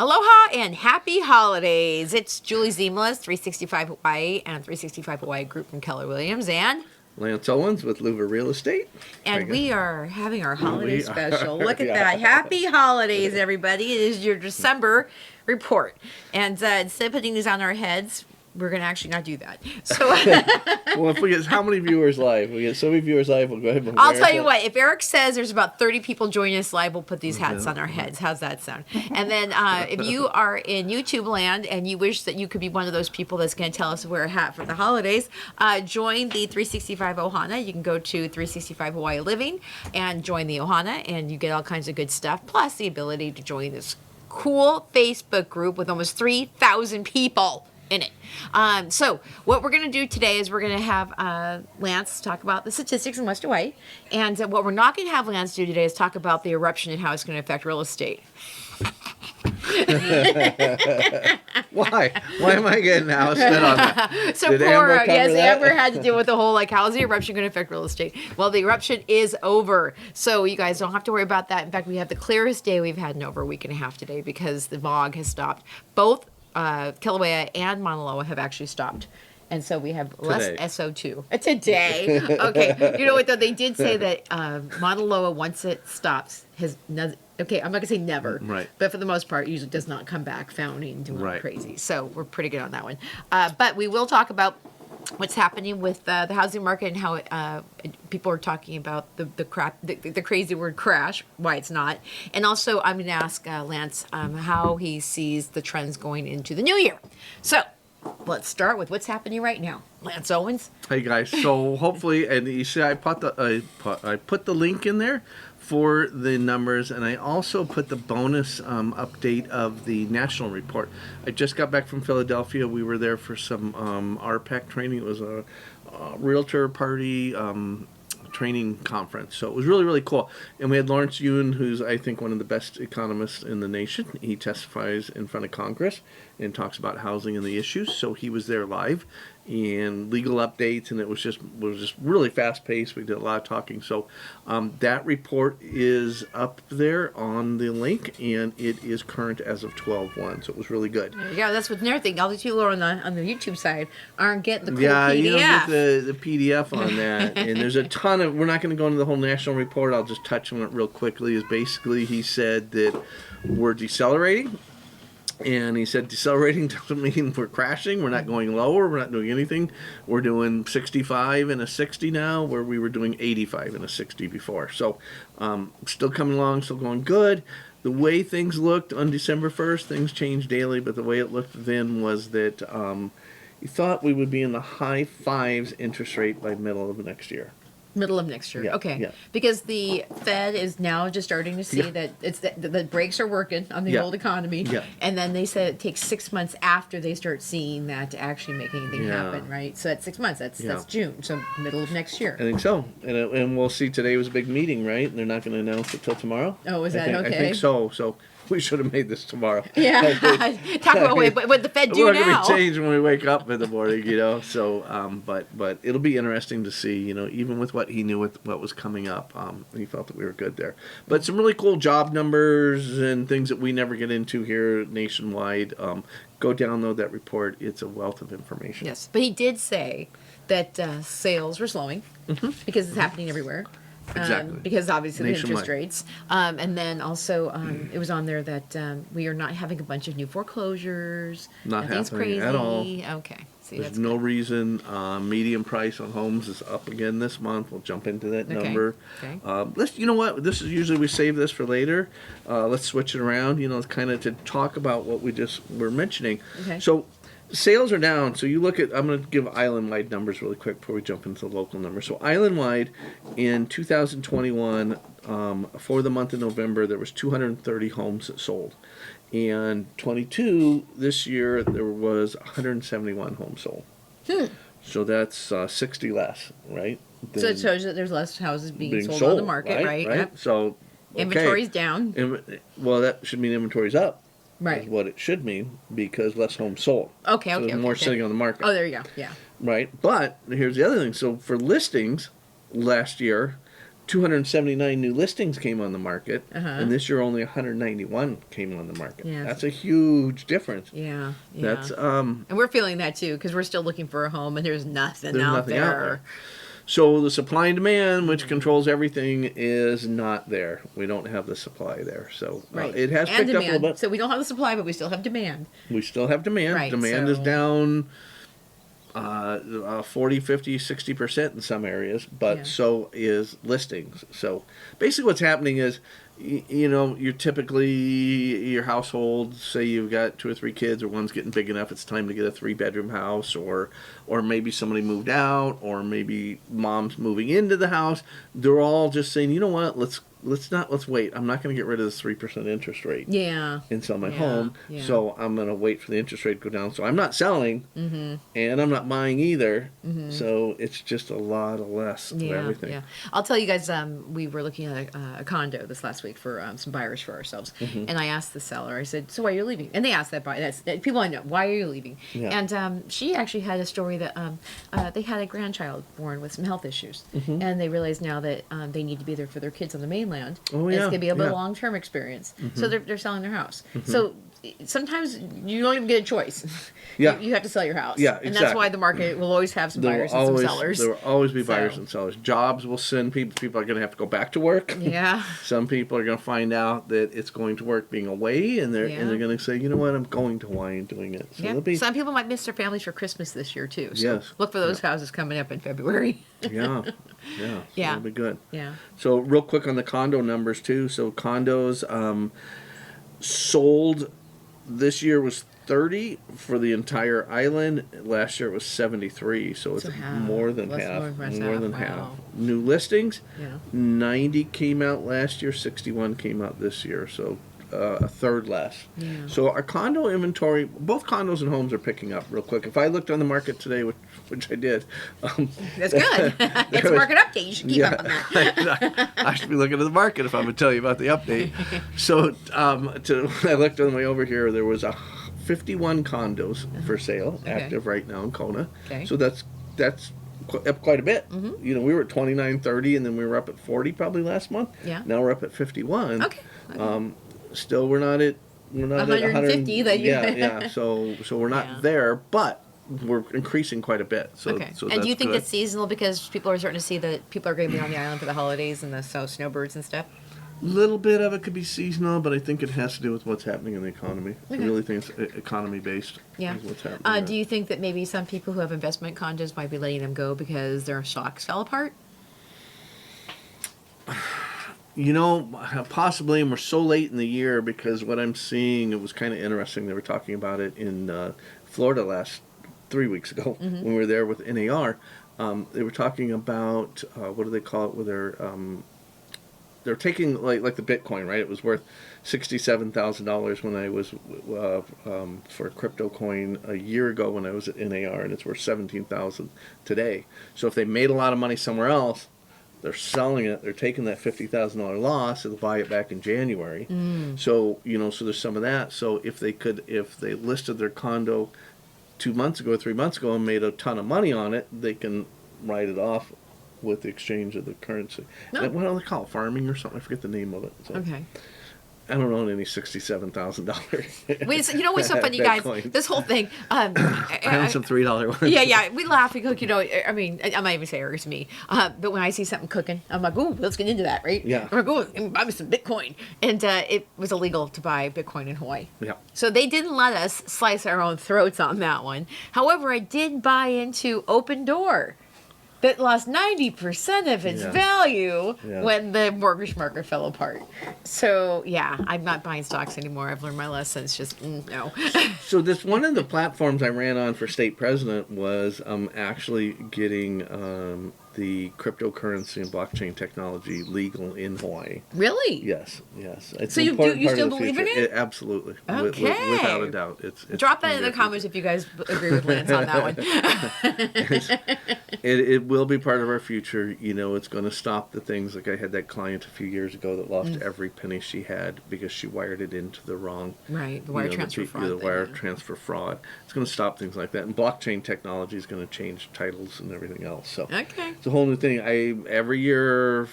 Aloha and happy holidays. It's Julie Ziemelis, 365 Hawaii, and 365 Hawaii Group from Keller Williams, and Lance Owens with Louver Real Estate. And we are having our holiday special. Look at that. Happy holidays, everybody. It is your December report. And instead of putting these on our heads, we're going to actually not do that. So, well, if we get how many viewers live? We get so many viewers live, we'll go ahead and I'll tell you what, if Eric says there's about 30 people joining us live, we'll put these hats on our heads. How's that sound? And then if you are in YouTube land and you wish that you could be one of those people that's going to tell us to wear a hat for the holidays, join the 365 Ohana. You can go to 365 Hawaii Living and join the Ohana, and you get all kinds of good stuff, plus the ability to join this cool Facebook group with almost 3,000 people in it. So what we're going to do today is we're going to have Lance talk about the statistics in West Hawaii. And what we're not going to have Lance do today is talk about the eruption and how it's going to affect real estate. Why? Why am I getting ousted on that? So Amber had to deal with the whole, like, how is the eruption going to affect real estate? Well, the eruption is over. So you guys don't have to worry about that. In fact, we have the clearest day we've had in over a week and a half today because the fog has stopped. Both Kilauea and Mauna Loa have actually stopped. And so we have less SO2. Today. Okay. You know what, though? They did say that Mauna Loa, once it stops, okay, I'm not going to say never. Right. But for the most part, usually does not come back founding and doing crazy. So we're pretty good on that one. But we will talk about what's happening with the housing market and how people are talking about the crazy word crash, why it's not. And also I'm going to ask Lance how he sees the trends going into the new year. So let's start with what's happening right now. Lance Owens. Hey guys, so hopefully, and you see I put the link in there for the numbers, and I also put the bonus update of the national report. I just got back from Philadelphia. We were there for some RPAC training. It was a realtor party training conference. So it was really, really cool. And we had Lawrence Yun, who's, I think, one of the best economists in the nation. He testifies in front of Congress and talks about housing and the issues. So he was there live and legal updates, and it was just really fast paced. We did a lot of talking. So that report is up there on the link, and it is current as of 12/1. So it was really good. Yeah, that's what's another thing. All the people on the YouTube side aren't getting the cool PDF. PDF. You don't get the PDF on that. And there's a ton of, we're not going to go into the whole national report. I'll just touch on it real quickly. Is basically he said that we're decelerating. And he said decelerating doesn't mean we're crashing. We're not going lower. We're not doing anything. We're doing 65 and a 60 now, where we were doing 85 and a 60 before. So still coming along, still going good. The way things looked on December 1st, things changed daily, but the way it looked then was that he thought we would be in the high fives interest rate by middle of next year. Middle of next year. Yeah, Okay. yeah. Because the Fed is now just starting to see that it's the brakes are working on the old economy. Yeah. And then they said it takes 6 months after they start seeing that to actually make anything happen, right? So that's 6 months. That's June. So middle of next year. I think so. And we'll see. Today was a big meeting, right? And they're not going to announce it till tomorrow. Oh, is that okay? I think so. So we should have made this tomorrow. Yeah. Talk about what the Fed do now. We're going to change when we wake up in the morning, you know. So, but it'll be interesting to see, you know, even with what he knew with what was coming up, he felt that we were good there. But some really cool job numbers and things that we never get into here nationwide. Go download that report. It's a wealth of information. Yes, but he did say that sales were slowing because it's happening everywhere. Exactly. Because obviously the Nationwide. interest rates. And then also it was on there that we are not having a bunch of new foreclosures. Not Nothing's happening crazy. at all. Okay. See, There's that's no good. reason. Median price on homes is up again this month. We'll jump into that number. Okay. You know what? This is usually we save this for later. Let's switch it around. You know, kind of to talk about what we just were mentioning. Okay. So sales are down. So you look at. I'm going to give island-wide numbers really quick before we jump into the local numbers. So island-wide in 2021, for the month of November, there was 230 homes that sold. And 22 this year there was 171 homes sold. So that's 60 less, right? So it shows that there's less houses being sold on the market, right? Yep. So Inventory's down. Well, that should mean inventory's up. Right. Is what it should mean, because less homes sold. Okay. So there's more sitting on the market. Oh, there you go. Yeah. Right. But here's the other thing. So for listings last year, 279 new listings came on the market, Uh-huh. and this year only 191 came on the market. Yeah. That's a huge difference. Yeah. That's And we're feeling that too because we're still looking for a home and there's nothing out there. So the supply and demand, which controls everything, is not there. We don't have the supply there. So Right. it has and picked demand. up a little bit. So we don't have the supply, but we still have demand. We still have demand. Right, Demand is so- down 40, 50, 60% in some areas, but Yeah. so is listings. So basically what's happening is, you're typically, your household, say you've got 2 or 3 kids or one's getting big enough, it's time to get a 3-bedroom house, or maybe somebody moved out, or maybe mom's moving into the house. They're all just saying, you know what, let's wait. I'm not going to get rid of this 3% interest rate Yeah. and sell my Yeah, home. yeah. So I'm going to wait for the interest rate to go down. So I'm not selling, and I'm not buying either. So it's just a lot of less of everything. Yeah. I'll tell you guys, we were looking at a condo this last week for some buyers for ourselves. And I asked the seller, I said, so why are you leaving? And they asked that buyer, people I know, why are you leaving? Yeah. And she actually had a story that they had a grandchild born with some health issues. And they realized now that they need to be there for their kids on the mainland. Oh, And yeah, it's going to be a yeah. long-term experience. So they're selling their house. So sometimes you don't even get a choice. Yeah. You have to sell your house. Yeah, And that's exactly. why the market will always have some There buyers will and always, some sellers. There will always be buyers So- and sellers. Jobs will send people. People are going to have to go back to work. Yeah. Some people are going to find out that it's going to work being away, and they're Yeah. going to say, you know what, I'm going to Hawaii and doing it. So Yeah. it'll be, Some people might miss their families for Christmas this year too. So Yes. look for those houses coming up in February. yeah, so Yeah. it'll be good. Yeah. So real quick on the condo numbers too. So condos sold this year was 30 for the entire island. Last year it was 73. So it's So half. more than Less half. more than More than half. half. Wow. New listings. Yeah. 90 came out last year. 61 came out this year. So a third less. Yeah. So our condo inventory, both condos and homes are picking up real quick. If I looked on the market today, which I did, That's good. It's a market update. You should keep up on that. I should be looking at the market if I'm going to tell you about the update. So I looked on the way over here. There was 51 condos for sale, Okay. active right now in Kona. Okay. So that's up quite a bit. We were at 29, 30, and then we were up at 40 probably last month. Yeah. Now we're up at 51. Okay. Still, we're not at 150 that you- yeah. So we're not Yeah. there, but we're increasing quite a bit. So, Okay. so And do you that's think good. that's seasonal because people are starting to see that people are going to be on the island for the holidays and the snowbirds and stuff? little bit of it could be seasonal, but I think it has to do with what's happening in the economy. Okay. I really think it's economy based. Yeah. Is what's happening. Do you think that maybe some people who have investment condos might be letting them go because their stocks fell apart? Possibly, and we're so late in the year because what I'm seeing, it was kind of interesting. They were talking about it in Florida 3 weeks ago when we were there with NAR. They were talking about what do they call it? Where they're taking like the Bitcoin, right? It was worth $67,000 when I was for a crypto coin a year ago when I was at NAR, and it's worth $17,000 today. So if they made a lot of money somewhere else, they're selling it. They're taking that $50,000 loss. They'll buy it back in January. So so there's some of that. So if they listed their condo 2 months ago, 3 months ago, and made a ton of money on it, they can write it off with the exchange of the currency. No. What do they call it? Farming or something? I forget the name of it. So Okay. I don't own any $67,000. Wait, so you know what's so funny, guys? Bitcoin. This whole thing. I own some $3 ones. Yeah. We laugh because, I mean, I might even say it irks me. But when I see something cooking, I'm like, ooh, let's get into that, right? Yeah. I'm like, ooh, and buy me some Bitcoin. And it was illegal to buy Bitcoin in Hawaii. Yeah. So they didn't let us slice our own throats on that one. However, I did buy into Open Door. That lost 90% of its Yeah. value Yeah. when the mortgage market fell apart. So, yeah, I'm not buying stocks anymore. I've learned my lesson. It's just, no. So this one of the platforms I ran on for state president was actually getting the cryptocurrency and blockchain technology legal in Hawaii. Really? Yes. It's So an you important part still of the believe in future. it? Absolutely. Okay. Without a doubt. It's Drop that gonna in be the a comments if you guys agree with Lance on that one. It will be part of our future. It's going to stop the things like I had that client a few years ago that lost every penny she had because she wired it into the wrong. Right, the wire transfer fraud. The thing, wire yeah. transfer fraud. It's going to stop things like that. And blockchain technology is going to change titles and everything else. So Okay. it's a whole new thing. Every year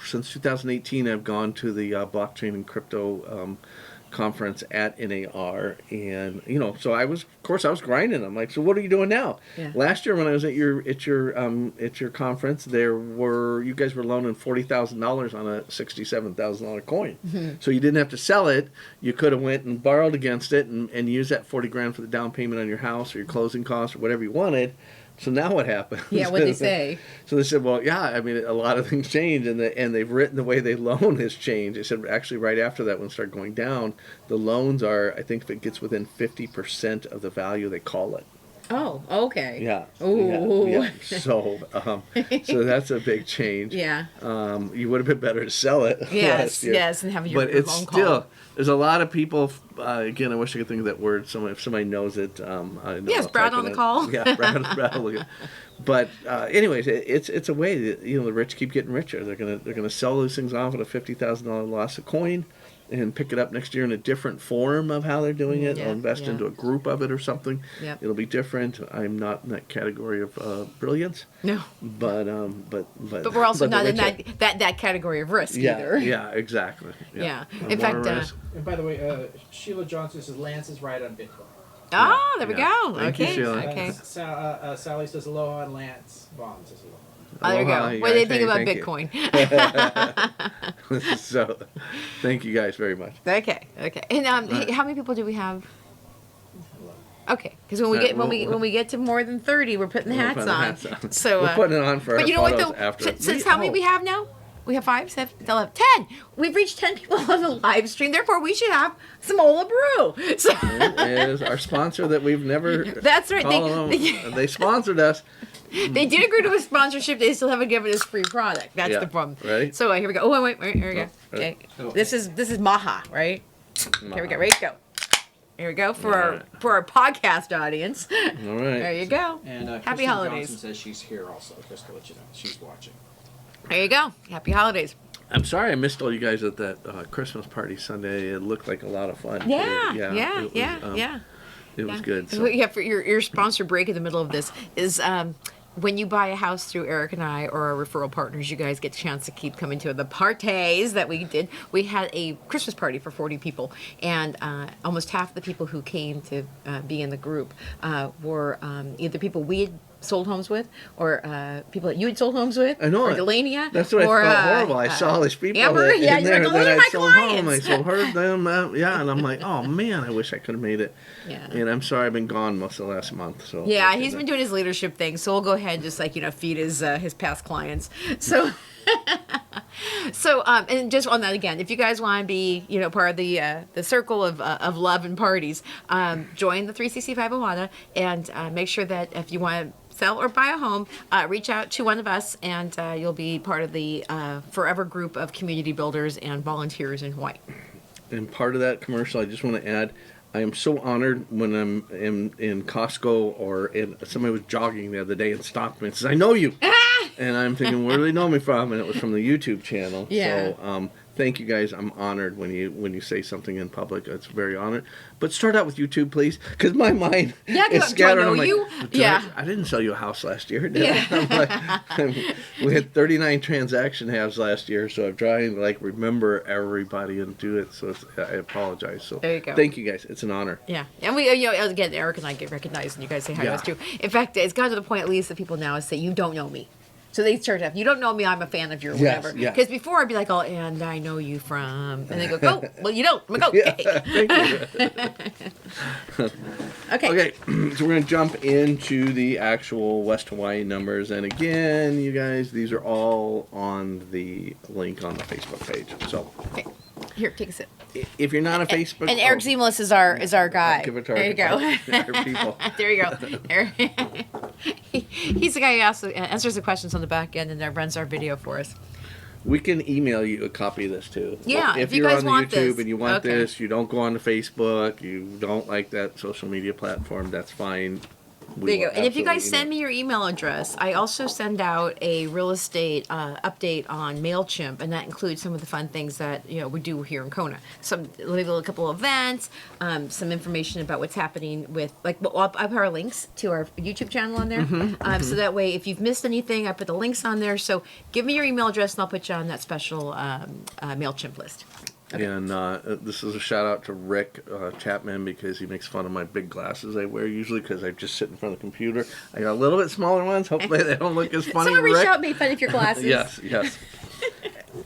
since 2018, I've gone to the blockchain and crypto conference at NAR, and so I was grinding. I'm like, so what are you doing now? Yeah. Last year when I was at your conference, you guys were loaning $40,000 on a $67,000 coin. Mm-hmm. So you didn't have to sell it. You could have went and borrowed against it and used that 40 grand for the down payment on your house or your closing costs or whatever you wanted. So now what happens? Yeah, what'd they say? So they said, well, yeah, I mean, a lot of things change, and they've written the way they loan has changed. They said, actually, right after that, when it started going down, the loans are, I think if it gets within 50% of the value, they call it. Oh, okay. Yeah. Ooh. Yeah. So that's a big change. Yeah. You would have been better to sell it last year. Yes, and have your But it's phone still, call. there's a lot of people, again, I wish I could think of that word. If somebody knows it, I know. Yes, I'll Brad type on it the in. call. Yeah, Brad will look at. But anyways, it's a way that, the rich keep getting richer. They're gonna sell those things off at a $50,000 loss a coin, and pick it up next year in a different form of how they're doing it. Yeah, They'll invest yeah. into a group of it or something. Yep. It'll be different. I'm not in that category of brilliance, No. but But we're also but the not in rich that category of risk yeah, either. yeah, exactly. Yeah. More In fact, risk. And by the way, Sheila Johnson says Lance is right on Bitcoin. oh, there we Yeah. go. Thank you, Okay. Sheila. Okay. Sally says aloha on Lance. Vaughn says aloha. Oh, there we Aloha, go. you What do they guys. think about Thank you. Bitcoin? So, thank you guys very much. Okay. Okay. And how many people do we have? Okay, because when we get to more than 30, we're putting the We're hats putting the on. hats on. So We're putting it on for but our you know what photos though? after. Since how many we have now? We have 5, 7, 11, 10. We've reached 10 people on the live stream. Therefore, we should have some Ola Brew. So It is our sponsor that we've never. That's right. They sponsored us. They did agree to a sponsorship. They still haven't given us free product. That's Yeah, the problem. right. So here we go. Oh wait, here we go. Oh, Okay. right. This is Maha, right? Here we go. Ready to go. Here we go for All our podcast audience. All right. There you go. And Happy Kristen holidays. Johnson says she's here also, just to let you know. She's watching. There you go. Happy holidays. I'm sorry I missed all you guys at that Christmas party Sunday. It looked like a lot of fun. Yeah. It was, It was good. So. Yeah, for your sponsor break in the middle of this is when you buy a house through Eric and I or our referral partners, you guys get a chance to keep coming to the parties that we did. We had a Christmas party for 40 people, and almost half the people who came to be in the group were either people we had sold homes with, or people that you had sold homes with, I know or it. Delania. That's what or, I felt horrible. I saw all these people Amber, in yeah, you're there like, "Those that are my I sold home. I clients." sold her them, and I'm like, oh man, I wish I could have made it. Yeah. And I'm sorry I've been gone most of the last month. So Yeah, he's been doing his leadership thing, so we'll go ahead and just feed his past clients. So, and just on that again, if you guys want to be part of the circle of love and parties, join the 365 Ohana and make sure that if you want to sell or buy a home, reach out to one of us, and you'll be part of the forever group of community builders and volunteers in Hawaii. And part of that commercial, I just want to add, I am so honored when I'm in Costco or somebody was jogging the other day and stopped me and says, "I know you," and I'm thinking, where do they know me from? And it was from the YouTube channel. Yeah. So thank you guys. I'm honored when you say something in public. It's very honored. But start out with YouTube, please, because my mind Yeah, is 'cause do I scattered. know I'm like, you? "Did Yeah. I didn't sell you a house last year, did I?" I'm like, we had 39 transaction halves last year, so I'm trying to remember everybody and do it. So I apologize. So There you go. Thank you guys. It's an honor. Yeah, and we, again, Eric and I get recognized, and you guys say hi to us too. In fact, it's gotten to the point, at least, that people now say, "You don't know me." So they start to, "You don't know me, I'm a fan of your whatever." yeah. Because before I'd be like, "Oh, and I know you from," and they go, "Oh, well, you don't." I'm like, Yeah, "Okay." thank you. Okay. Okay, so we're going to jump into the actual West Hawaii numbers. And again, you guys, these are all on the link on the Facebook page. So Okay. Here, take a sip. if you're not a Facebook... And Eric Ziemelis is our guy. Give it to our, there you go. our people. There you go. He's the guy who answers the questions on the back end and runs our video for us. We can email you a copy of this too. Yeah, if if you you're guys on the want YouTube this. and you want Okay. this, you don't go on to Facebook, you don't like that social media platform, that's fine. we There you will go. And if you guys absolutely send me your email address, I also send out a real estate update on MailChimp, and that includes some of the fun things that we do here in Kona. Maybe a couple of events, some information about what's happening with I'll put our links to our YouTube channel on there, so that way if you've missed anything, I put the links on there. So give me your email address, and I'll put you on that special MailChimp list. Okay. And this is a shout out to Rick Chapman, because he makes fun of my big glasses I wear usually because I just sit in front of the computer. I got a little bit smaller ones. Hopefully they don't look as funny. Someone reach Rick. out and make fun of your glasses. Yes.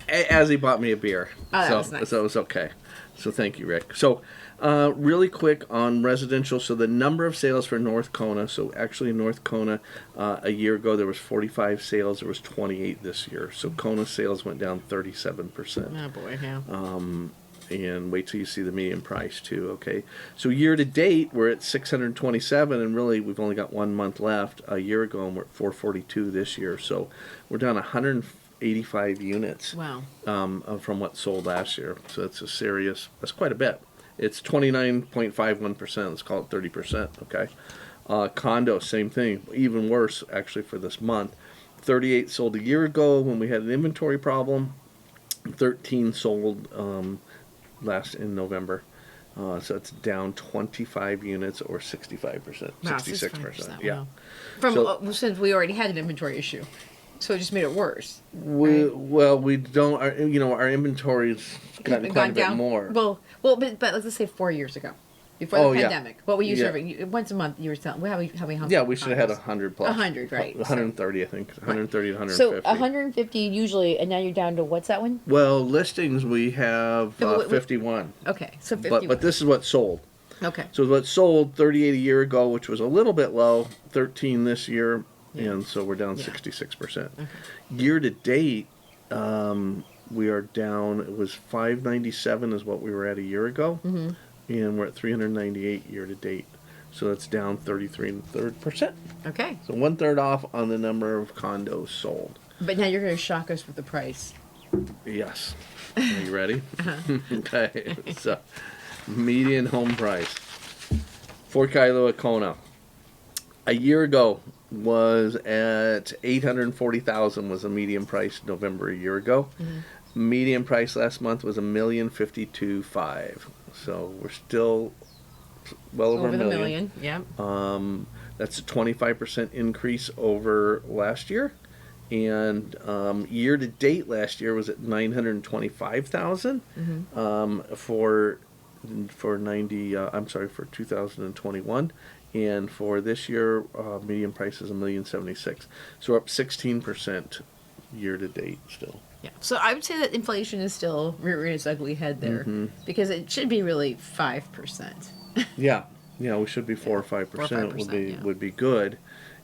As he bought me a beer. That was nice. So it was okay. So thank you, Rick. So really quick on residential. So the number of sales for North Kona. So actually in North Kona, a year ago there was 45 sales. There was 28 this year. So Kona sales went down 37%. Oh boy, yeah. And wait till you see the median price too. Okay. So year to date we're at 627, and really we've only got 1 month left. A year ago and we're at 442 this year. So we're down 185 units. Wow. From what sold last year. So that's quite a bit. It's 29.51%. Let's call it 30%. Okay. Condo, same thing. Even worse, actually, for this month. 38 sold a year ago when we had an inventory problem. 13 sold last in November. So it's down 25 units or 65%. Wow, 66%. Yeah. Wow. Since we already had an inventory issue. So it just made it worse. We don't. Our inventory's gotten quite a bit more. Well, but let's say 4 years ago, before the pandemic. What were you serving? Once a month, you were selling. How many? Yeah, we should have had 100 plus. 100, right? 130, I think. 130 to 150. So 150 usually, and now you're down to what's that one? Well, listings we have 51. Okay, so 51. But this is what sold. Okay. So what sold 38 a year ago, which was a little bit low. 13 this year. Yeah. And so we're down 66%. Okay. Year to date, we are down. It was 597 is what we were at a year ago, and we're at 398 year to date. So that's down 33.3%. Okay. So 1/3 off on the number of condos sold. But now you're going to shock us with the price. Yes. Are you ready? Okay. So median home price. Fort Kailua, Kona. A year ago was at 840,000 was the median price November a year ago. Median price last month was $1,052,500. So we're still well over the $1 million. Yeah. That's a 25% increase over last year. And year to date last year was at 925,000 for 2021. And for this year, median price is $1,076,000. So we're up 16% year to date still. Yeah. So I would say that inflation is still rearing its ugly head there, because it should be really 5%. Yeah, we should be 4 or 5% would be good.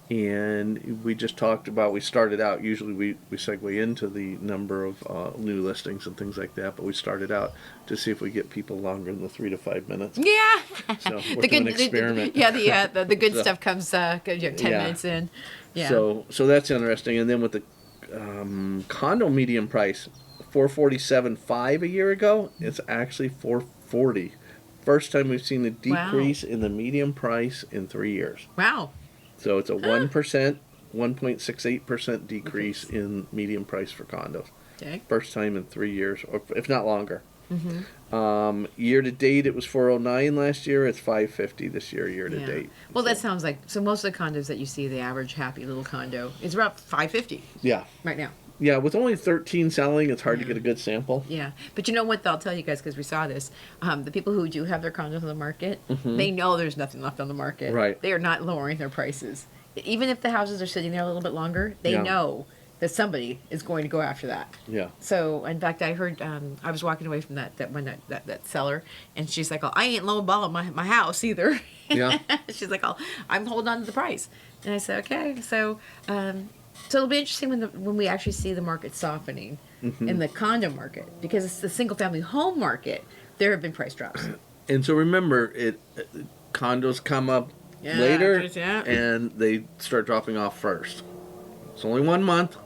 And we just talked about, we started out, usually we segue into the number of new listings and things like that, but we started out to see if we get people longer than the 3 to 5 minutes. Yeah. So we're doing an experiment. The good stuff comes 10 minutes in. Yeah. So that's interesting. And then with the condo median price, 447.5 a year ago, it's actually 440. First time we've seen a decrease in the median price in 3 years. Wow. So it's a 1.68% decrease in median price for condos. Okay. First time in 3 years, or if not longer. Year to date, it was 409 last year. It's 550 this year to date. Well, that sounds like, so most of the condos that you see, the average happy little condo is about 550. Yeah. Right now. Yeah, with only 13 selling, it's hard to get a good sample. Yeah, but you know what? I'll tell you guys, because we saw this. The people who do have their condos on the market, they know there's nothing left on the market. Right. They are not lowering their prices. Even if the houses are sitting there a little bit longer, they know that somebody is going to go after that. Yeah. So, in fact, I heard, I was walking away from that seller, and she's like, oh, I ain't lowballing my house either. Yeah. She's like, oh, I'm holding on to the price. And I said, okay. So it'll be interesting when we actually see the market softening in the condo market, because it's the single family home market. There have been price drops. And so remember, condos come up later, and they start dropping off first. It's only 1 month.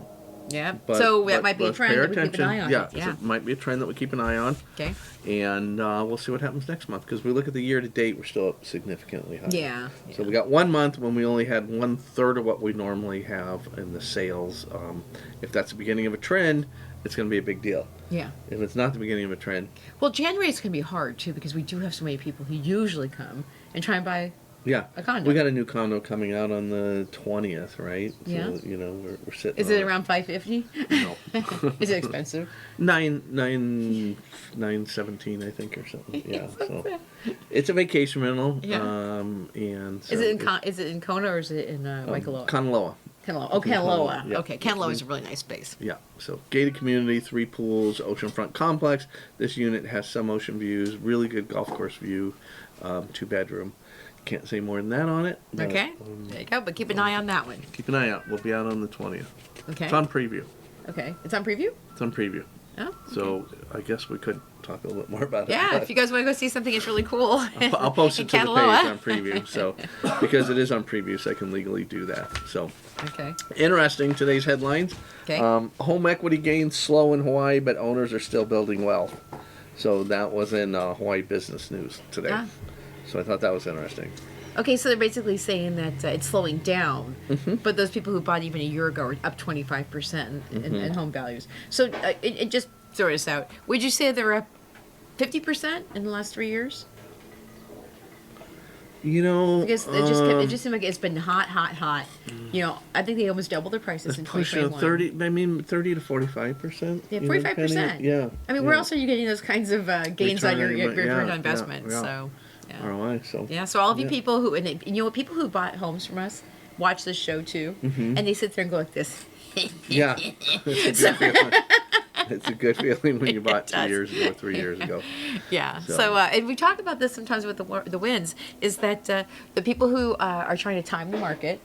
Yeah. So that might be a let's trend pay our that we keep an eye on. Yeah, it. Yeah. it might be a trend that we keep an eye on. Okay. And we'll see what happens next month, because we look at the year to date, we're still up significantly higher. Yeah. So we got 1 month when we only had 1/3 of what we normally have in the sales. If that's the beginning of a trend, it's going to be a big deal. Yeah. If it's not the beginning of a trend, Well, January is going to be hard too because we do have so many people who usually come and try and buy yeah, a condo. we got a new condo coming out on the 20th, right? Yeah. So, you know, we're sitting. Is on it around $550? No. Is it expensive? 917, I think, or something. Yeah. So it's a vacation rental. Yeah. And so Is it in Kona or is it in Waikoloa? Kanaloa. Kanaloa. Oh, Kanaloa. Yeah. Okay, Kanaloa is a really nice space. Yeah, so gated community, 3 pools, oceanfront complex. This unit has some ocean views, really good golf course view, 2-bedroom. Can't say more than that on it. But, Okay, there you go. But keep an eye on that one. keep an eye out. We'll be out on the 20th. Okay. It's on preview. Okay. It's on preview? It's on preview. Oh. Okay. So I guess we could talk a little bit more about it. Yeah, but if you guys want to go see something, it's really cool. I'll post in it to the Kanaloa. page on preview. So because it is on preview, so I can legally do that. So Okay. interesting. Today's headlines. Okay. Home equity gains slow in Hawaii, but owners are still building wealth. So that was in Hawaii Business News today. Ah. So I thought that was interesting. Okay, so they're basically saying that it's slowing down, Mm-hmm. but those people who bought even a year ago are up 25% in home values. So it just throw this out. Would you say they're up 50% in the last 3 years? You know, Because it just seems like it's been hot. You know, I think they almost doubled their prices in it's pushing 2021. 30. I mean, 30 to 45%. Yeah, you know, 45%. depending- Yeah. I mean, where else are you getting those kinds of gains on your Return on- return yeah, on investment? yeah. So, yeah. ROI. So Yeah, so all of you Yeah. people who, and you know, people who bought homes from us watch this show too, and they sit there and go like this. yeah, it's a good feeling. It's a good feeling when you bought It 2 does. years ago, 3 years ago. Yeah. So- So, and we talk about this sometimes with the wins, is that the people who are trying to time the market,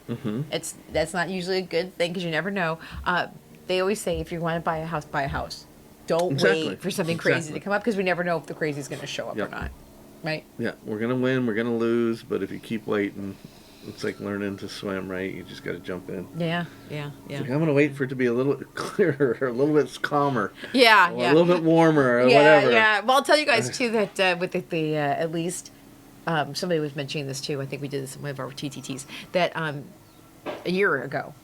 that's not usually a good thing because you never know. They always say if you want to buy a house, buy a house. Don't Exactly. wait for something crazy Exactly. to come up because we never know if the crazy is going to show up Yep. or not. Right? Yeah, we're gonna win, we're gonna lose, but if you keep waiting, it's like learning to swim, right? You just got to jump in. Yeah. Like, I'm gonna wait for it to be a little bit clearer, or a little bit calmer, Yeah. or a little bit warmer, or Yeah, whatever. yeah. Well, I'll tell you guys too that with the at least somebody was mentioning this too. I think we did this in one of our TTTs that a year ago,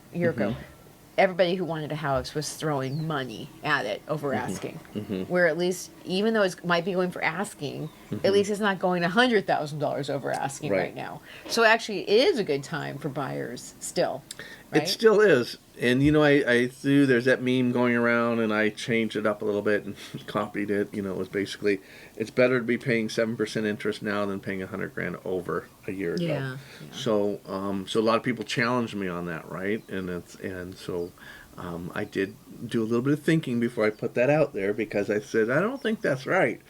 everybody who wanted a house was throwing money at it over asking. Where at least, even though it might be going for asking, at least it's not going $100,000 over asking right now. So actually, it is a good time for buyers still. Right? It still is. And, you know, I threw, there's that meme going around, and I changed it up a little bit and copied it. You know, it was basically, it's better to be paying 7% interest now than paying $100,000 over a year ago. Yeah. So, so a lot of people challenged me on that, right? And so I did do a little bit of thinking before I put that out there, because I said, I don't think that's right.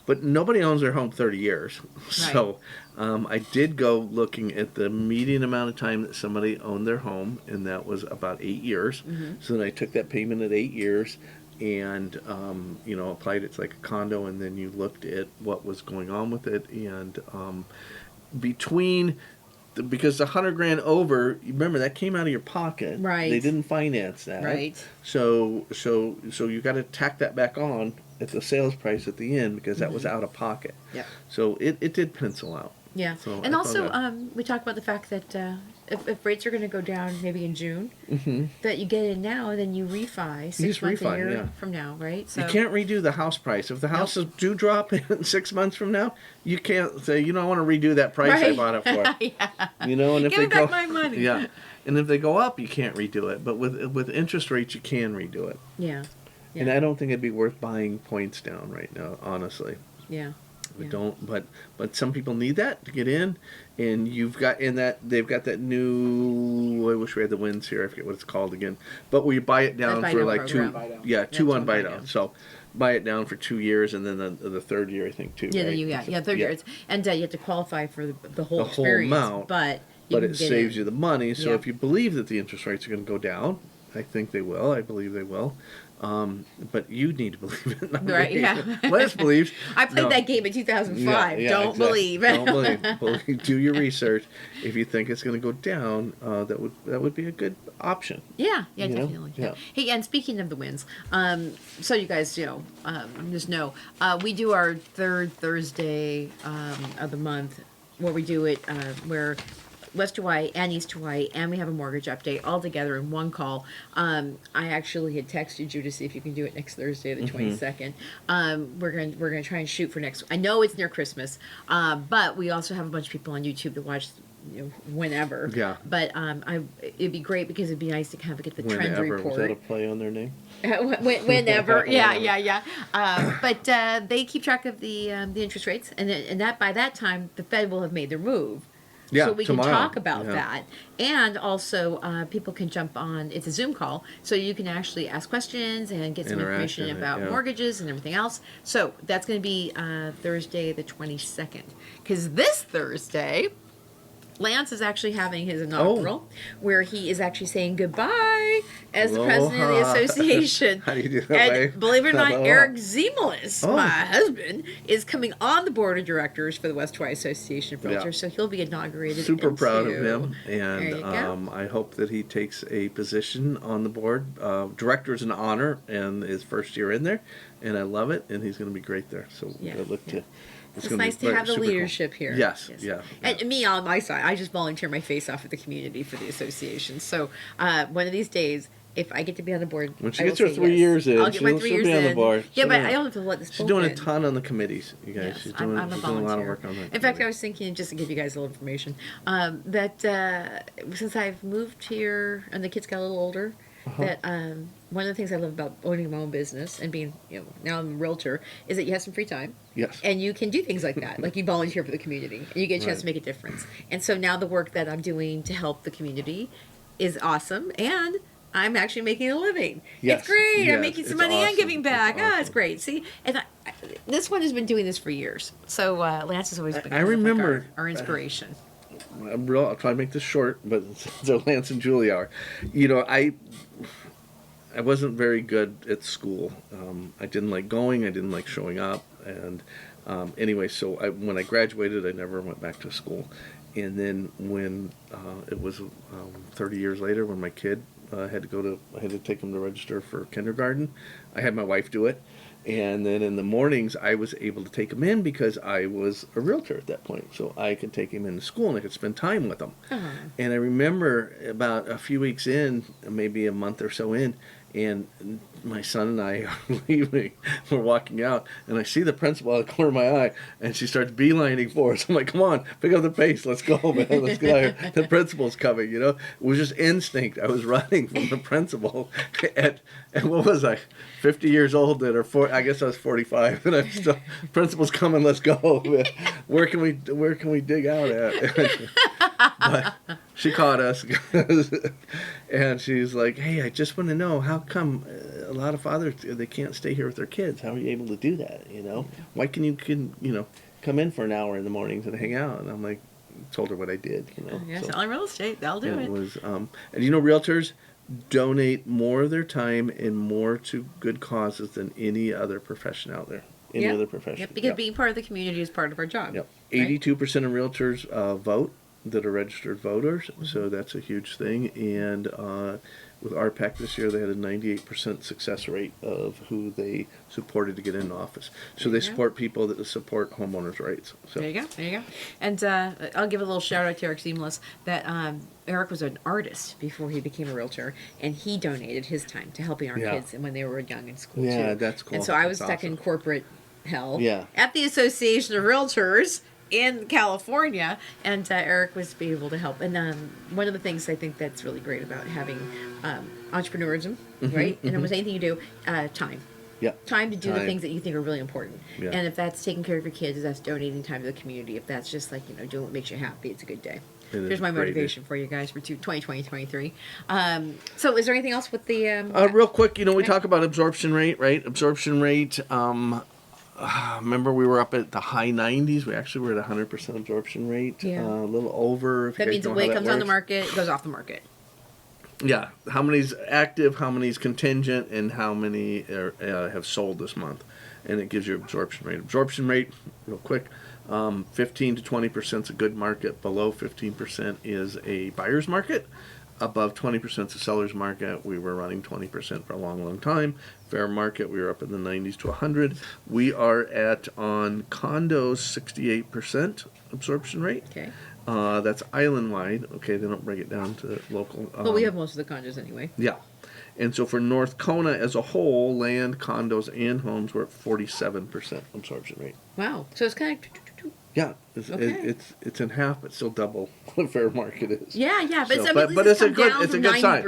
But nobody owns their home 30 years. So I did go looking at the median amount of time that somebody owned their home, and that was about 8 years. So then I took that payment at 8 years and, you know, applied it to like a condo, and then you looked at what was going on with it. And because the $100,000 over, remember that came out of your pocket. Right. They didn't finance that. Right. So you got to tack that back on at the sales price at the end, because that was out of pocket. Yep. So it did pencil out. Yeah, So and I also found we talked about the fact that if rates are going to go down maybe in June, that you get in now and then you refi 6 just months a refi, year yeah. from now, right? So You can't redo the house price. If the houses do drop in 6 months from now, you can't say, you know, I want to redo that price I Right. bought it for. yeah. You know, and if Give they me go, back my money. Yeah, and if they go up, you can't redo it. But with interest rates, you can redo it. Yeah. And I don't think it'd be worth buying points down right now, honestly. Yeah. We Yeah. don't, but some people need that to get in, and you've got in that they've got that new. I wish we had the wins here. I forget what it's called again. But we buy it down buy for down like program. Buy down. 2 Yeah, on buy buy down. down. So buy it down for 2 years, and then the third year I think too. Yeah, right? third year. And you have to qualify for the whole The whole experience, amount, but you But can it get saves in. you the money. So Yeah. if you believe that the interest rates are going to go down, I think they will. I believe they will. But you need to believe it. Not Right, me. yeah. Les believes. I played No. that game in 2005. Don't exactly. believe. Don't believe. Do your research. If you think it's going to go down, that would be a good option. Yeah, You know? definitely. Yeah. Hey, and speaking of the winds, so you guys just know, we do our third Thursday of the month where we do it where West Hawaii and East Hawaii, and we have a mortgage update all together in one call. I actually had texted you to see if you can do it next Thursday, the 22nd. We're gonna try and shoot for next. I know it's near Christmas, but we also have a bunch of people on YouTube that watch. Whenever. Yeah. But it'd be great because it'd be nice to kind of get the trend Whenever. report. Was that a play on their name? Whenever, yeah. But they keep track of the interest rates, and that by that time the Fed will have made their move. Yeah, so we tomorrow. can talk about Yeah. that, and also people can jump on. It's a Zoom call, so you can actually ask questions and get some information Interaction, about yeah. mortgages and everything else. So that's going to be Thursday the 22nd, because this Thursday, Lance is actually having his inaugural, where he is actually saying goodbye as the president of the Aloha. association. How do you do that, And babe? believe it or not, Aloha. Eric Ziemelis, Oh. my husband, is coming on the board of directors for the West Hawaii Association of Realtors. Yeah. So he'll be inaugurated. Super proud of into- him, There you go. and I hope that he takes a position on the board. Director is an honor, and his first year in there, and I love it, and he's going to be great there. So Yeah, I look to. It's gonna be nice to very- have the super cool. leadership here. Yes, yeah. And me on my side, I just volunteer my face off at the community for the association. So one of these days, if I get to be on the board, When she I will gets her say 3 yes. years in, I'll get my she'll- 3 she'll years be on the in. board. Yeah, She'll but be on- I don't have to let this. She's doing a ton on the committees, you guys. Yes, she's I'm doing, a she's doing a lot of volunteer. work on that. In fact, I was thinking, just to give you guys a little information, that since I've moved here and the kids got a little older, that one of the things I love about owning my own business and being, now I'm a realtor, is that you have some free time. Yes. And you can do things like that. Like you volunteer for the community and you get a chance Right. to make a difference. And so now the work that I'm doing to help the community is awesome. And I'm actually making a living. Yes. It's great. Yes, I'm making some it's money and awesome. giving back. It's It's awesome. great. See, and this one has been doing this for years. So Lance has always been I kind of like remember- our inspiration. I'll try to make this short, but so Lance and Julie are. I wasn't very good at school. I didn't like going. I didn't like showing up. And anyway, so when I graduated, I never went back to school. And then when it was 30 years later, when my kid I had to take him to register for kindergarten, I had my wife do it. And then in the mornings, I was able to take him in because I was a realtor at that point. So I could take him into school and I could spend time with him. Uh-huh. And I remember about a few weeks in, maybe a month or so in, and my son and I are leaving. We're walking out, and I see the principal out of the corner of my eye, and she starts beelining for us. I'm like, come on, pick up the pace. Let's go, man. Let's get out of here. The principal's coming, It was just instinct. I was running from the principal. And what was I, 50 years old then, or I guess I was 45, and I'm still, principal's coming, let's go. Where can we dig out at? But she caught us, and she's like, hey, I just want to know, how come a lot of fathers, they can't stay here with their kids? How are you able to do that, Why can you come in for an hour in the mornings and hang out? And I'm like, told her what I did, Yeah, So, selling real estate, that'll do yeah, it. it was, and realtors donate more of their time and more to good causes than any other profession out there. Any Yep. other profession. Yep, because being part of the community is part of our job. Yep. right? 82% of realtors vote that are registered voters, so that's a huge thing. And with RPAC this year, they had a 98% success rate of who they supported to get into office. So they Yeah. support people that support homeowners' rights. So There you go. And I'll give a little shout out to Eric Ziemelis that Eric was an artist before he became a realtor, and he donated his time to helping our Yeah. kids when they were young in school Yeah, too. that's cool. And so I was That's stuck in awesome. corporate hell Yeah. at the Association of Realtors in California, and Eric was able to help. And one of the things I think that's really great about having entrepreneurism, right? And almost anything you do, time. yeah. Time to do the Time. things that you think are really important. Yeah. And if that's taking care of your kids, if that's donating time to the community, if that's just like, doing what makes you happy, it's a good day. It is There's my great. motivation for you guys for 2020-23. So is there anything else with the... Real quick, we talk about absorption rate, right? Absorption rate. Remember, we were up at the high 90s. We actually were at 100% absorption rate. Yeah. A little over. If that you guys means the know way how it that comes on the works. market, it goes off the market. Yeah, how many's active, how many's contingent, and how many have sold this month, and it gives you absorption rate. Absorption rate, real quick, 15 to 20% is a good market. Below 15% is a buyer's market. Above 20% is a seller's market. We were running 20% for a long, long time. Fair market, we were up in the 90s to 100. We are at, on condos, 68% absorption rate. Okay. That's island-wide. Okay, they don't break it down to local. Well, we have most of the condos anyway. Yeah. And so for North Kona as a whole, land, condos, and homes, we're at 47% absorption rate. Wow. So it's kind of. Yeah, Okay. it's in half, but still double what fair market is. Yeah, but, So, I mean, but it's a good down it's a from good sign.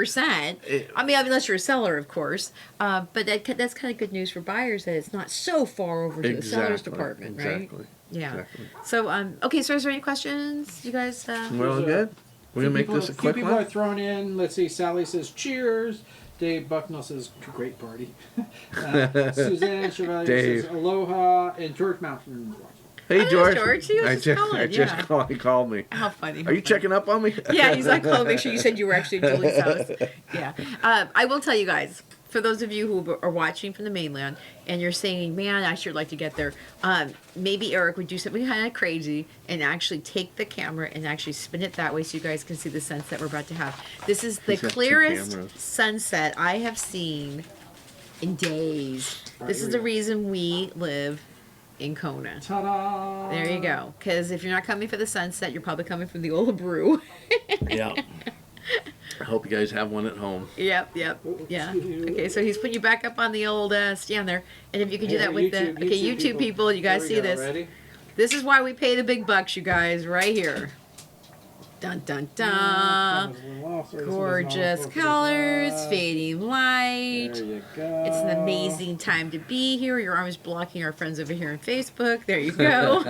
90%. I mean, unless you're a seller, of course. But that's kind of good news for buyers that it's not so far over to the seller's department, right? Exactly. Yeah. Exactly. So, okay. So, is there any questions, you guys? We're all good. We're gonna make this a quick few people are one. thrown in. Let's see. Sally says cheers. Dave Bucknell says great party. Suzanne Chevalier Dave. says aloha. And George Mountain. Hey there's George. George. He was just calling, He called me. How funny. Are you checking up on me? Yeah, he's like, oh, make sure you said you were actually at Julie's house. Yeah. I will tell you guys, for those of you who are watching from the mainland and you're saying, man, I sure like to get there, maybe Eric would do something kind of crazy and actually take the camera and actually spin it that way so you guys can see the sunset we're about to have. This is the He's got two clearest cameras. sunset I have seen in days. This is the reason we live in Kona. Ta-da! There you go. Because if you're not coming for the sunset, you're probably coming from the old brew. Yeah. I hope you guys have one at home. Yep. Yeah. Okay, so he's putting you back up on the old stand there. And if you could do that with YouTube, the... Okay, YouTube people, you guys There see we go. this. Ready? This is why we pay the big bucks, you guys, right here. Dun, dun, dun. Gorgeous colors, fading light. There you go. It's an amazing time to be here. You're always blocking our friends over here on Facebook. There you go.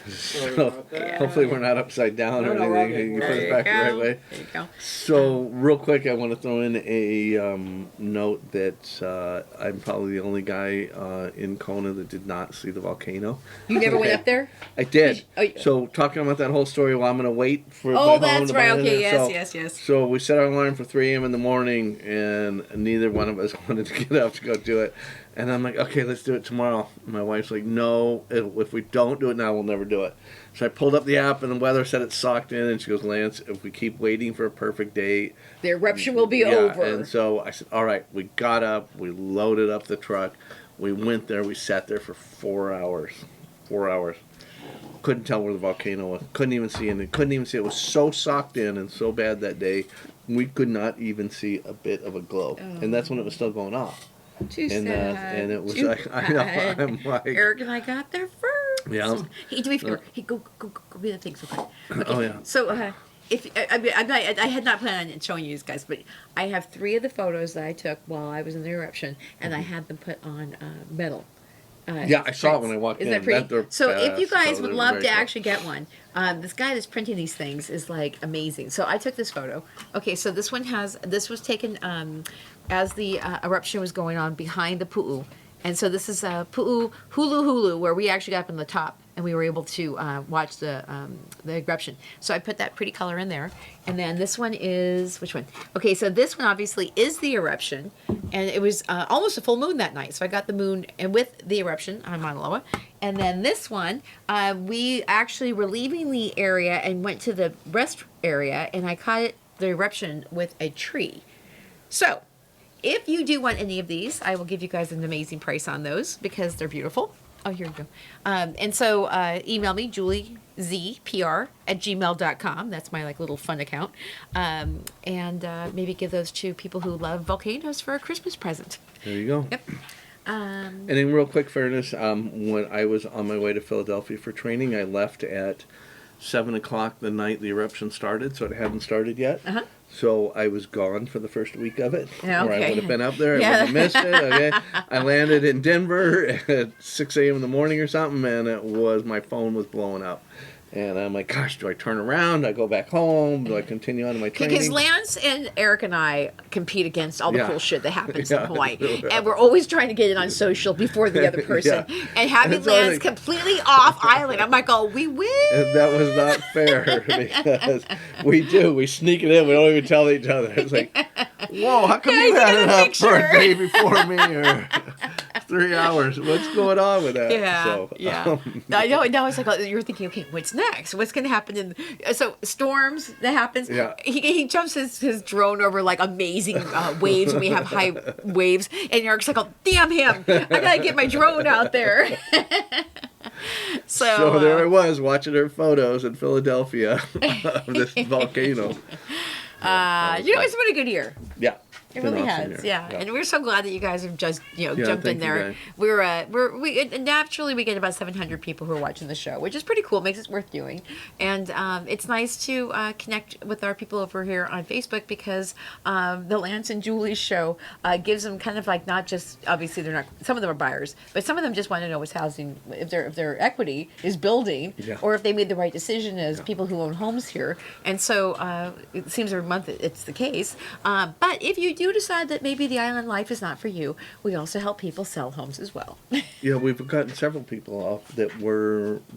Sorry about that. Hopefully we're not upside down or No, we're anything. good. You There put There it you back the right go. way. There you go. So, real quick, I want to throw in a note that I'm probably the only guy in Kona that did not see the volcano. You never went up there? I did. Oh, yeah. So, talking about that whole story, well, I'm going to wait for my Oh, home that's to right. buy it. Okay, So- yes. So we set our alarm for 3 a.m. in the morning, and neither one of us wanted to get up to go do it. And I'm like, okay, let's do it tomorrow. And my wife's like, no, if we don't do it now, we'll never do it. So I pulled up the app, and the weather said it socked in, and she goes, Lance, if we keep waiting for a perfect date, The eruption will be yeah. over. And so I said, all right, we got up, we loaded up the truck, we went there, we sat there for 4 hours. 4 hours. Couldn't tell where the volcano was. Couldn't even see it. Couldn't even see it. It was so socked in and so bad that day, we could not even see a bit of a glow. And that's when it was still going off. Too And sad. and it was Too like, I know, bad. I'm like, Eric and I got there first. Yeah. Hey, do me a favor. Hey, go be the thing so quick. Okay. Oh, yeah. So, if I had not planned on showing you guys, but I have 3 of the photos that I took while I was in the eruption, and I had them put on metal. Yeah, I saw it when I walked Isn't in. that pretty? They're So if you badass. guys So would they're love very to cool. actually get one, this guy that's printing these things is like amazing. So I took this photo. Okay, so this was taken as the eruption was going on behind the pu'u. And so this is Pu'u Hulu, where we actually got up on the top, and we were able to watch the eruption. So I put that pretty color in there. And then this one is, which one? Okay, so this one obviously is the eruption, and it was almost a full moon that night. So I got the moon and with the eruption on Mauna Loa. And then this one, we actually were leaving the area and went to the rest area, and I caught the eruption with a tree. So if you do want any of these, I will give you guys an amazing price on those because they're beautiful. Oh, here we go. And so email me, juliezpr@gmail.com. That's my little fun account. And maybe give those to people who love volcanoes for a Christmas present. There you go. Yep. And in real quick fairness, when I was on my way to Philadelphia for training, I left at 7 o'clock the night the eruption started, so it hadn't started yet. Uh-huh. So I was gone for the first week of it. Yeah, Or I okay. would have been up there. Yeah. I would have missed it. Okay. I landed in Denver at 6 a.m. in the morning or something, and my phone was blowing up. And I'm like, gosh, do I turn around? Do I go back home? Do I continue on to my training? Because Lance and Eric and I compete against all the Yeah. cool shit that happens Yeah. in Hawaii. And we're always trying to get it on social before the other person. Yeah. And having It's always Lance like- completely off island, I'm like, oh, we win. And that was not fair because we sneak it in. We don't even tell each other. It's like, whoa, how come Guys, you I had got it a up picture. for a day before me or 3 hours? What's going on with that? Yeah, So, yeah. I know. Now it's like you're thinking, okay, what's next? What's going to happen? So storms that happens. Yeah. He jumps his drone over like amazing waves, and we have high waves. And Eric's like, oh, damn him! I gotta get my drone out there. So there I was watching her photos in Philadelphia of this volcano. It's been a good year. Yeah. It been really awesome has, here. yeah. And we're so glad that you guys have just, Yeah, jumped in thank you, there. guys. We naturally we get about 700 people who are watching the show, which is pretty cool. Makes it worth doing, and it's nice to connect with our people over here on Facebook because the Lance and Julie show gives them kind of like not just obviously they're not some of them are buyers, but some of them just want to know what's housing if their equity is building Yeah. or if they made the right decision as people who own homes here. And so it seems every month it's the case. But if you do decide that maybe the island life is not for you, we also help people sell homes as well. Yeah, we've gotten several people off that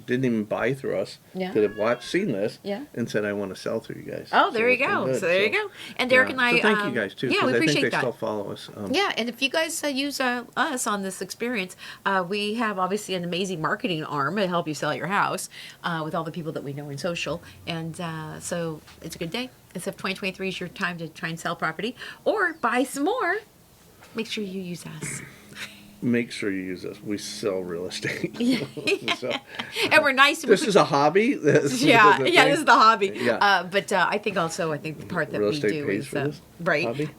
didn't even buy through us Yeah. that have seen this Yeah. and said, I want to sell through you guys. Oh, there So you it's been go. good. So there you go. And Derek and I, So thank you guys too. Yeah, 'cause we I think appreciate they that. still follow us. Yeah, and if you guys use us on this experience, we have obviously an amazing marketing arm to help you sell your house with all the people that we know in social. And so it's a good day. As if 2023 is your time to try and sell property or buy some more, make sure you use us. Make sure you use us. We sell real estate. So, And we're nice. this is a hobby. This is the This thing. is the hobby. Yeah. But I think the part that Real we estate do pays is for this right. hobby?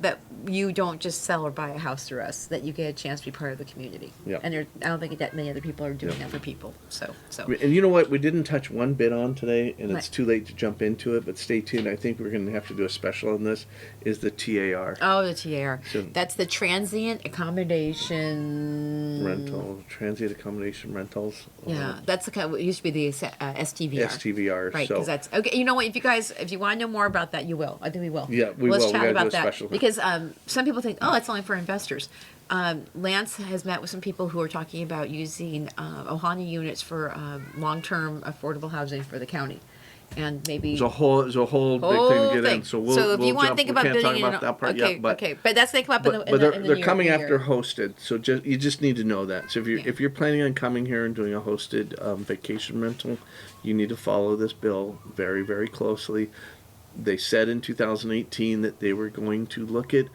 That you don't just sell or buy a house through us. That you get a chance to be part of the community. Yeah. And I don't think that many other people are doing Yeah. that for people. So. And you know what? We didn't touch one bit on today, and it's What? too late to jump into it, but stay tuned. I think we're going to have to do a special on this, is the TAR. Oh, the TAR. So- That's the transient accommodation Rental, transient accommodation rentals. Yeah, that's the kind. It used to be the STVR. STVR. Right, So because that's okay. You know what? If you want to know more about that, you will. I think we will. Yeah, we Let's will. We chat gotta about do a that special thing. because some people think, oh, it's only for investors. Lance has met with some people who are talking about using Ohana units for long-term affordable housing for the county, and maybe there's a whole big thing to get in. So we'll if you want to jump- think we about can't building talk in about that part okay, yet, but okay, but that's going to come up in but the they're new coming year. after hosted. So you just need to know that. So if you're planning on coming here and doing a hosted vacation rental, you need to follow this bill very, very closely. They said in 2018 that they were going to look at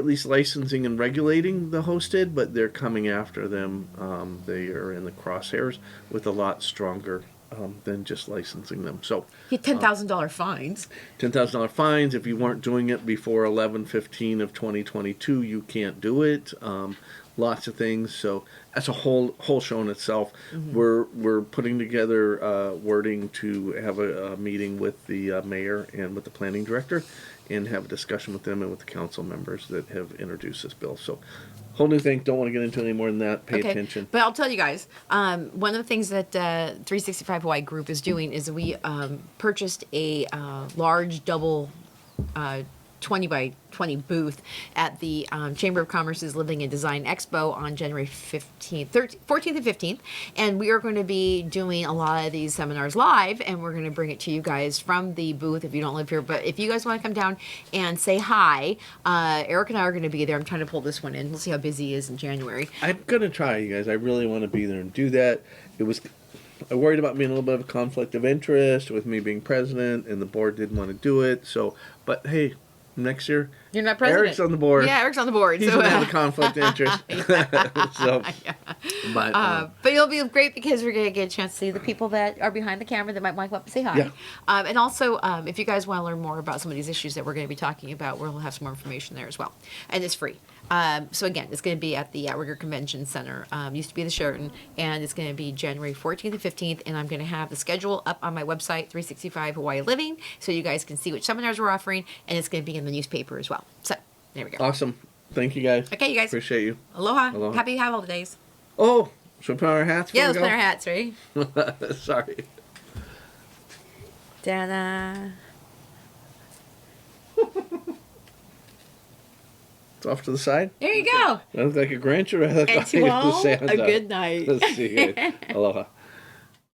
least licensing and regulating the hosted, but they're coming after them. They are in the crosshairs with a lot stronger than just licensing them. So Get $10,000 fines. $10,000 fines. If you weren't doing it before 11/15 of 2022, you can't do it. Lots of things. So that's a whole show in itself. Mm-hmm. We're putting together wording to have a meeting with the mayor and with the planning director, and have a discussion with them and with the council members that have introduced this bill. So whole new thing. Don't want to get into any more than that. Pay attention. But I'll tell you guys, one of the things that 365 Hawaii Group is doing is we purchased a large double 20 by 20 booth at the Chamber of Commerce's Living and Design Expo on January 14th and 15th. And we are going to be doing a lot of these seminars live, and we're going to bring it to you guys from the booth if you don't live here. But if you guys want to come down and say hi, Eric and I are going to be there. I'm trying to pull this one in. We'll see how busy he is in January. I'm gonna try, you guys. I really want to be there and do that. I worried about being a little bit of a conflict of interest with me being president, and the board didn't want to do it. So, but hey, next year, You're not president. Eric's on the board. Yeah, Eric's on the board. He's so, gonna have a conflict of interest. So, but it'll be great because we're going to get a chance to see the people that are behind the camera that might want to come up and say hi. Yeah. And also, if you guys want to learn more about some of these issues that we're going to be talking about, we'll have some more information there as well. And it's free. So again, it's going to be at the Outrigger Convention Center. Used to be the Sheraton, and it's going to be January 14th and 15th. And I'm going to have the schedule up on my website, 365 Hawaii Living, so you guys can see which seminars we're offering, and it's going to be in the newspaper as well. So there we go. awesome. Thank you guys. Okay, you guys. Appreciate you. Aloha. Aloha. Happy holidays. Oh, should we put on our hats? Yeah, before let's we put our hats, right? go? Sorry. Ta-da. It's off to the side. There you go. That looks like a Grinch or like And to the all, Santa. a good night. Let's see. Aloha.